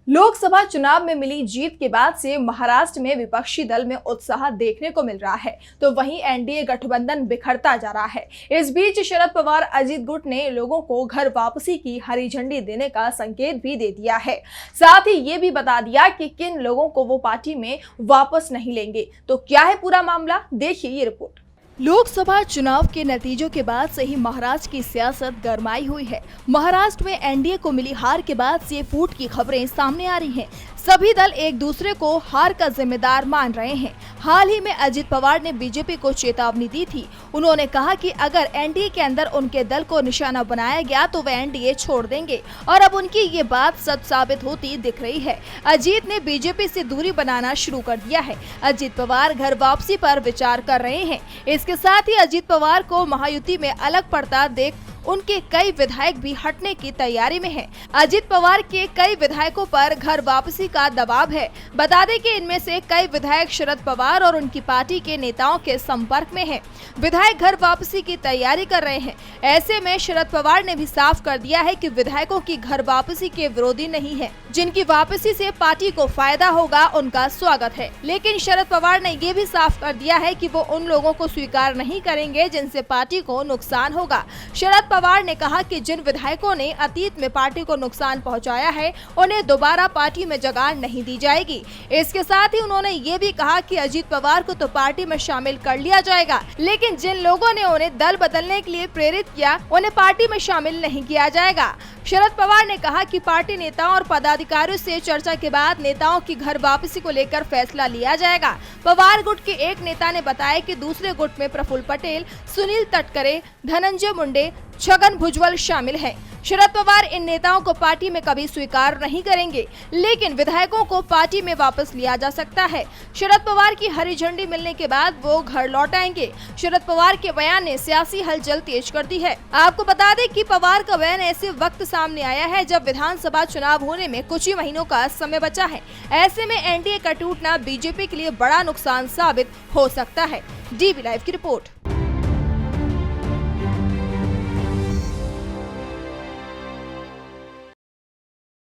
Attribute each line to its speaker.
Speaker 1: लोकसभा चुनाव में मिली जीत के बाद से महाराष्ट्र में विपक्षी दल में उत्साह देखने को मिल रहा है, तो वहीं एनडीए गठबंधन बिखरता जा रहा है। इस बीच शरद पवार अजित गुट ने लोगों को घर वापसी की हरी झंडी देने का संकेत भी दे दिया है। साथ ही ये भी बता दिया कि किन लोगों को वो पार्टी में वापस नहीं लेंगे। तो क्या है पूरा मामला, देखिए ये रिपोर्ट। लोकसभा चुनाव के नतीजों के बाद से ही महाराष्ट्र की सियासत गरमाई हुई है। महाराष्ट्र में एनडीए को मिली हार के बाद से फूट की खबरें सामने आ रही हैं। सभी दल एक दूसरे को हार का जिम्मेदार मान रहे हैं। हाल ही में अजित पवार ने बीजेपी को चेतावनी दी थी। उन्होंने कहा कि अगर एनडीए के अंदर उनके दल को निशाना बनाया गया तो वे एनडीए छोड़ देंगे, और अब उनकी ये बात सच साबित होती दिख रही है। अजित ने बीजेपी से दूरी बनाना शुरू कर दिया है। अजित पवार घर वापसी पर विचार कर रहे हैं। इसके साथ ही अजित पवार को महायुति में अलग पड़ता देख उनके कई विधायक भी हटने की तैयारी में हैं। अजित पवार के कई विधायकों पर घर वापसी का दबाव है। बता दें कि इनमें से कई विधायक शरद पवार और उनकी पार्टी के नेताओं के संपर्क में हैं। विधायक घर वापसी की तैयारी कर रहे हैं। ऐसे में शरद पवार ने भी साफ कर दिया है कि विधायकों की घर वापसी के विरोधी नहीं है। जिनकी वापसी से पार्टी को फायदा होगा उनका स्वागत है। लेकिन शरद पवार ने ये भी साफ कर दिया है कि वो उन लोगों को स्वीकार नहीं करेंगे जिनसे पार्टी को नुकसान होगा। शरद पवार ने कहा कि जिन विधायकों ने अतीत में पार्टी को नुकसान पहुंचाया है, उन्हें दोबारा पार्टी में जगह नहीं दी जाएगी। इसके साथ ही उन्होंने ये भी कहा कि अजित पवार को तो पार्टी में शामिल कर लिया जाएगा, लेकिन जिन लोगों ने उन्हें दल बदलने के लिए प्रेरित किया उन्हें पार्टी में शामिल नहीं किया जाएगा। शरद पवार ने कहा कि पार्टी नेताओं और पदाधिकारियों से चर्चा के बाद नेताओं की घर वापसी को लेकर फैसला लिया जाएगा। पवार गुट के एक नेता ने बताया कि दूसरे गुट में प्रफुल्ल पटेल, सुनील तटकरे, धनंजय मुंडे, छगन भुजबल शामिल हैं। शरद पवार इन नेताओं को पार्टी में कभी स्वीकार नहीं करेंगे, लेकिन विधायकों को पार्टी में वापस लिया जा सकता है। शरद पवार की हरी झंडी मिलने के बाद वो घर लौट आएंगे। शरद पवार के बयान ने सियासी हलचल तेज कर दी है। आपको बता दें कि पवार का बयान ऐसे वक्त सामने आया है जब विधानसभा चुनाव होने में कुछ ही महीनों का समय बचा है। ऐसे में एनडीए का टूटना बीजेपी के लिए बड़ा नुकसान साबित हो सकता है। डीबी लाइव की रिपोर्ट।